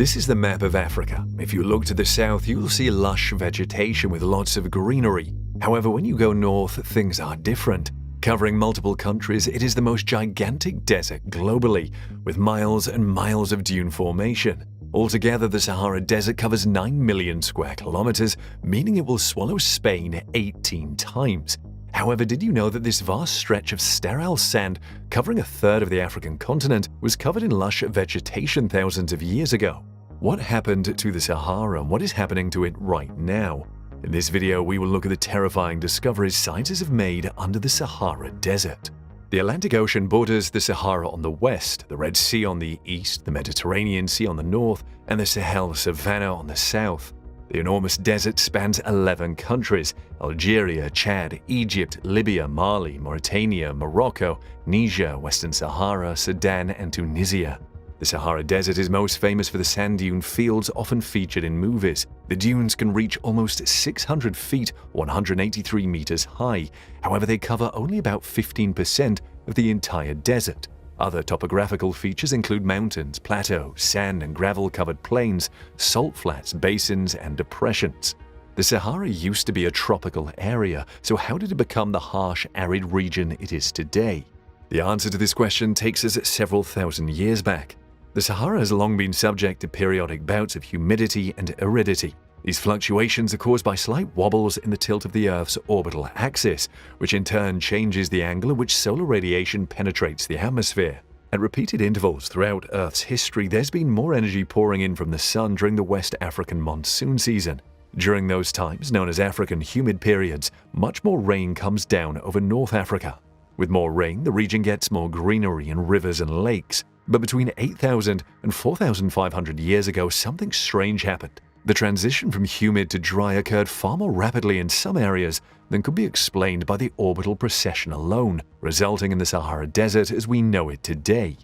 This is the map of Africa. If you look to the south, you'll see lush vegetation with lots of greenery. However, when you go north, things are different. Covering multiple countries, it is the most gigantic desert globally, with miles and miles of dune formation. Altogether, the Sahara Desert covers 9 million square kilometers, meaning it will swallow Spain 18 times. However, did you know that this vast stretch of sterile sand, covering a third of the African continent, was covered in lush vegetation thousands of years ago? What happened to the Sahara and what is happening to it right now? In this video, we will look at the terrifying discoveries scientists have made under the Sahara Desert. The Atlantic Ocean borders the Sahara on the west, the Red Sea on the east, the Mediterranean Sea on the north, and the Sahel Savanna on the south. The enormous desert spans 11 countries: Algeria, Chad, Egypt, Libya, Mali, Mauritania, Morocco, Niger, Western Sahara, Sudan, and Tunisia. The Sahara Desert is most famous for the sand dune fields often featured in movies. The dunes can reach almost 600 feet, 183 meters high. However, they cover only about 15% of the entire desert. Other topographical features include mountains, plateaus, sand and gravel-covered plains, salt flats, basins, and depressions. The Sahara used to be a tropical area, so how did it become the harsh, arid region it is today? The answer to this question takes us several thousand years back. The Sahara has long been subject to periodic bouts of humidity and aridity. These fluctuations are caused by slight wobbles in the tilt of the Earth's orbital axis, which in turn changes the angle at which solar radiation penetrates the atmosphere. At repeated intervals throughout Earth's history, there's been more energy pouring in from the sun during the West African monsoon season. During those times, known as African humid periods, much more rain comes down over North Africa. With more rain, the region gets more greenery and rivers and lakes. But between 8,000 and 4,500 years ago, something strange happened. The transition from humid to dry occurred far more rapidly in some areas than could be explained by the orbital precession alone, resulting in the Sahara Desert as we know it today.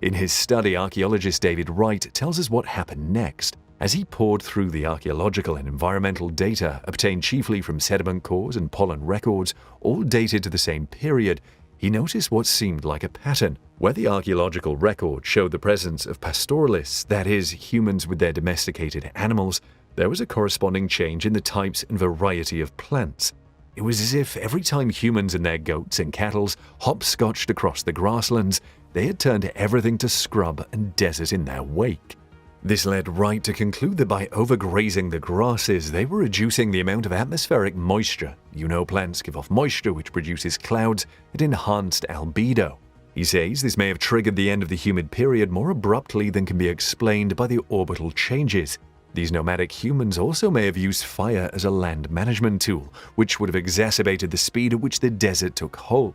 In his study, archaeologist David Wright tells us what happened next. As he poured through the archaeological and environmental data obtained chiefly from sediment cores and pollen records, all dated to the same period, he noticed what seemed like a pattern. Where the archaeological record showed the presence of pastoralists, that is, humans with their domesticated animals, there was a corresponding change in the types and variety of plants. It was as if every time humans and their goats and cattle hopscotched across the grasslands, they had turned everything to scrub and desert in their wake. This led Wright to conclude that by overgrazing the grasses, they were reducing the amount of atmospheric moisture. You know, plants give off moisture which produces clouds at enhanced albedo. He says this may have triggered the end of the humid period more abruptly than can be explained by the orbital changes. These nomadic humans also may have used fire as a land management tool, which would have exacerbated the speed at which the desert took hold.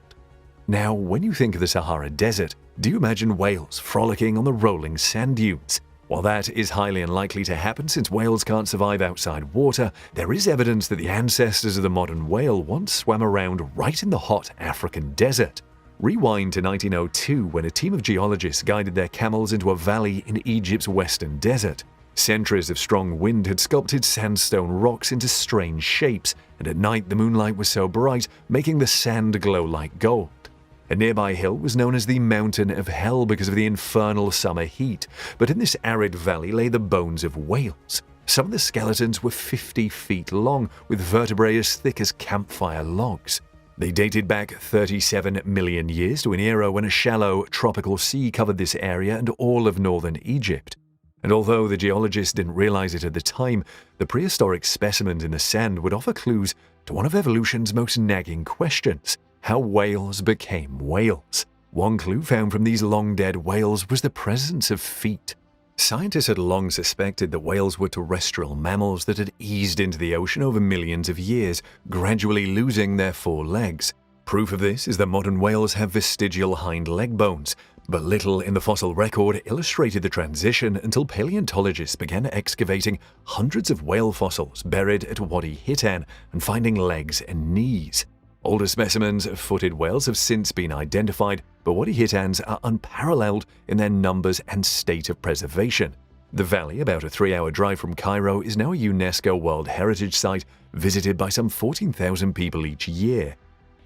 Now, when you think of the Sahara Desert, do you imagine whales frolicking on the rolling sand dunes? While that is highly unlikely to happen since whales can't survive outside water, there is evidence that the ancestors of the modern whale once swam around right in the hot African desert. Rewind to 1902 when a team of geologists guided their camels into a valley in Egypt's western desert. Centuries of strong wind had sculpted sandstone rocks into strange shapes, and at night the moonlight was so bright, making the sand glow like gold. A nearby hill was known as the Mountain of Hell because of the infernal summer heat, but in this arid valley lay the bones of whales. Some of the skeletons were 50 feet long, with vertebrae as thick as campfire logs. They dated back 37 million years to an era when a shallow, tropical sea covered this area and all of northern Egypt. And although the geologists didn't realize it at the time, the prehistoric specimens in the sand would offer clues to one of evolution's most nagging questions: how whales became whales. One clue found from these long-dead whales was the presence of feet. Scientists had long suspected that whales were terrestrial mammals that had eased into the ocean over millions of years, gradually losing their four legs. Proof of this is that modern whales have vestigial hind leg bones, but little in the fossil record illustrated the transition until paleontologists began excavating hundreds of whale fossils buried at Wadi Hitan and finding legs and knees. Older specimens of footed whales have since been identified, but Wadi Hitans are unparalleled in their numbers and state of preservation. The valley, about a 3-hour drive from Cairo, is now a UNESCO World Heritage Site visited by some 14,000 people each year.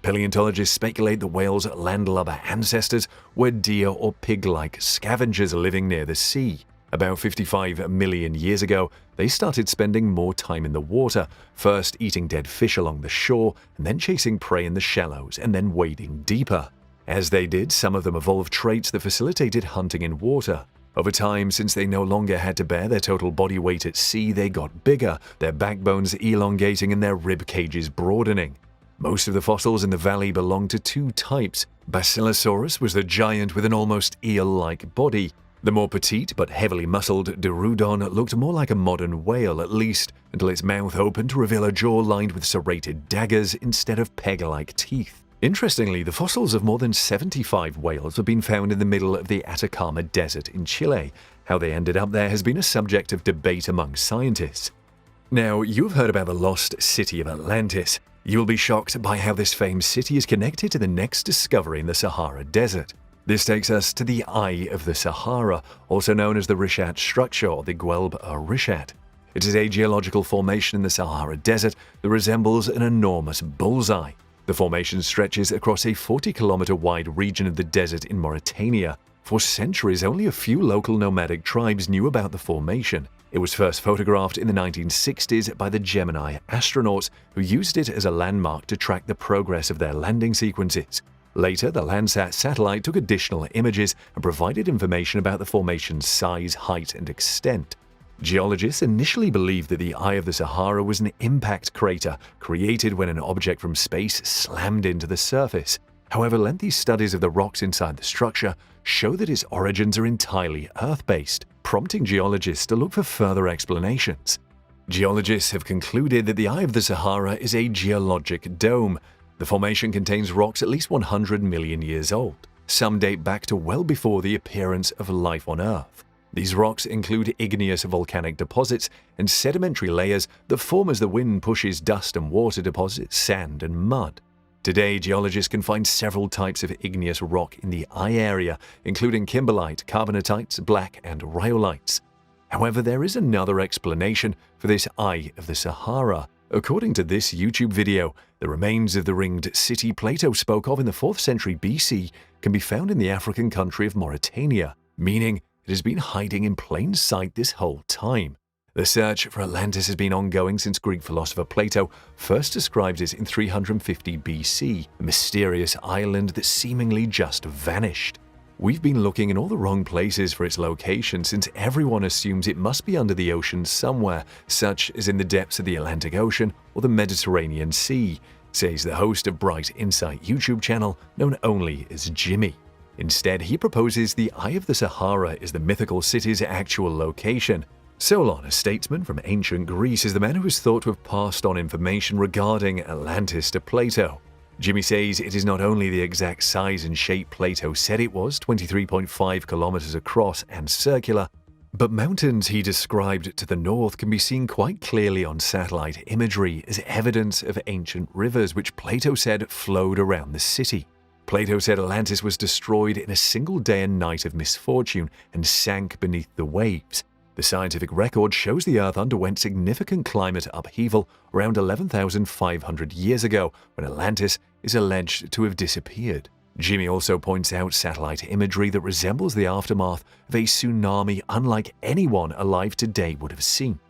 Paleontologists speculate the whales' landlubber ancestors were deer or pig-like scavengers living near the sea. About 55 million years ago, they started spending more time in the water, first eating dead fish along the shore, and then chasing prey in the shallows, and then wading deeper. As they did, some of them evolved traits that facilitated hunting in water. Over time, since they no longer had to bear their total body weight at sea, they got bigger, their backbones elongating and their rib cages broadening. Most of the fossils in the valley belong to two types. Basilosaurus was the giant with an almost eel-like body. The more petite but heavily muscled Dorudon looked more like a modern whale, at least, until its mouth opened to reveal a jaw lined with serrated daggers instead of peg-like teeth. Interestingly, the fossils of more than 75 whales have been found in the middle of the Atacama Desert in Chile. How they ended up there has been a subject of debate among scientists. Now, you've heard about the lost city of Atlantis. You'll be shocked by how this famed city is connected to the next discovery in the Sahara Desert. This takes us to the Eye of the Sahara, also known as the Rishat structure or the Guelb-Rishat. It is a geological formation in the Sahara Desert that resembles an enormous bullseye. The formation stretches across a 40-kilometer wide region of the desert in Mauritania. For centuries, only a few local nomadic tribes knew about the formation. It was first photographed in the 1960s by the Gemini astronauts, who used it as a landmark to track the progress of their landing sequences. Later, the Landsat satellite took additional images and provided information about the formation's size, height, and extent. Geologists initially believed that the Eye of the Sahara was an impact crater created when an object from space slammed into the surface. However, lengthy studies of the rocks inside the structure show that its origins are entirely Earth-based, prompting geologists to look for further explanations. Geologists have concluded that the Eye of the Sahara is a geologic dome. The formation contains rocks at least 100 million years old. Some date back to well before the appearance of life on Earth. These rocks include igneous volcanic deposits and sedimentary layers that form as the wind pushes dust and water deposits, sand and mud. Today, geologists can find several types of igneous rock in the Eye area, including kimberlite, carbonatites, black and rhyolites. However, there is another explanation for this Eye of the Sahara. According to this YouTube video, the remains of the ringed city Plato spoke of in the 4th century BC can be found in the African country of Mauritania, meaning it has been hiding in plain sight this whole time. The search for Atlantis has been ongoing since Greek philosopher Plato first described it in 350 BC, a mysterious island that seemingly just vanished. We've been looking in all the wrong places for its location since everyone assumes it must be under the ocean somewhere, such as in the depths of the Atlantic Ocean or the Mediterranean Sea, says the host of Bright Insight YouTube channel known only as Jimmy. Instead, he proposes the Eye of the Sahara is the mythical city's actual location. Solon, a statesman from ancient Greece, is the man who is thought to have passed on information regarding Atlantis to Plato. Jimmy says it is not only the exact size and shape Plato said it was, 23.5 kilometers across and circular, but mountains he described to the north can be seen quite clearly on satellite imagery as evidence of ancient rivers which Plato said flowed around the city. Plato said Atlantis was destroyed in a single day and night of misfortune and sank beneath the waves. The scientific record shows the Earth underwent significant climate upheaval around 11,500 years ago, when Atlantis is alleged to have disappeared. Jimmy also points out satellite imagery that resembles the aftermath of a tsunami unlike anyone alive today would have seen.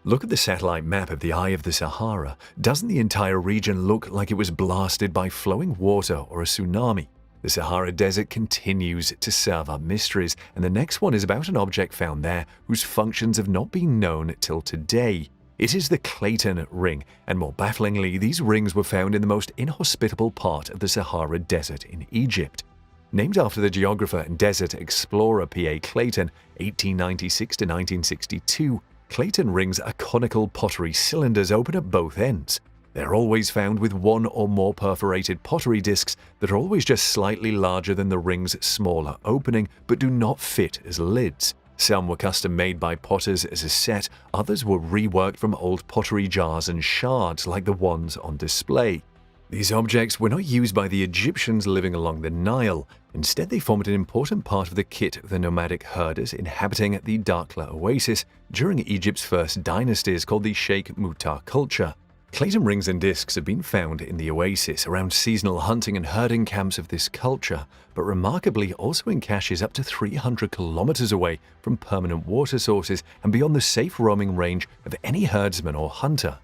Look at the satellite map of the Eye of the Sahara. Doesn't the entire region look like it was blasted by flowing water or a tsunami? The Sahara Desert continues to serve up mysteries, and the next one is about an object found there whose functions have not been known till today. It is the Clayton Ring, and more bafflingly, these rings were found in the most inhospitable part of the Sahara Desert in Egypt. Named after the geographer and desert explorer P.A. Clayton, 1896 to 1962, Clayton rings are conical pottery cylinders open at both ends. They are always found with one or more perforated pottery discs that are always just slightly larger than the ring's smaller opening but do not fit as lids. Some were custom made by potters as a set, others were reworked from old pottery jars and shards like the ones on display. These objects were not used by the Egyptians living along the Nile. Instead, they formed an important part of the kit of the nomadic herders inhabiting the Dakhla oasis during Egypt's first dynasties called the Sheikh Mutar culture. Clayton rings and discs have been found in the oasis around seasonal hunting and herding camps of this culture, but remarkably also in caches up to 300 kilometers away from permanent water sources and beyond the safe roaming range of any herdsman or hunter.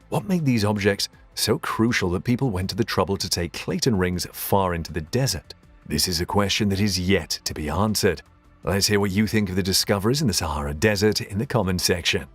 What made these objects so crucial that people went to the trouble to take Clayton rings far into the desert? This is a question that is yet to be answered. Let's hear what you think of the discoveries in the Sahara Desert in the comments section.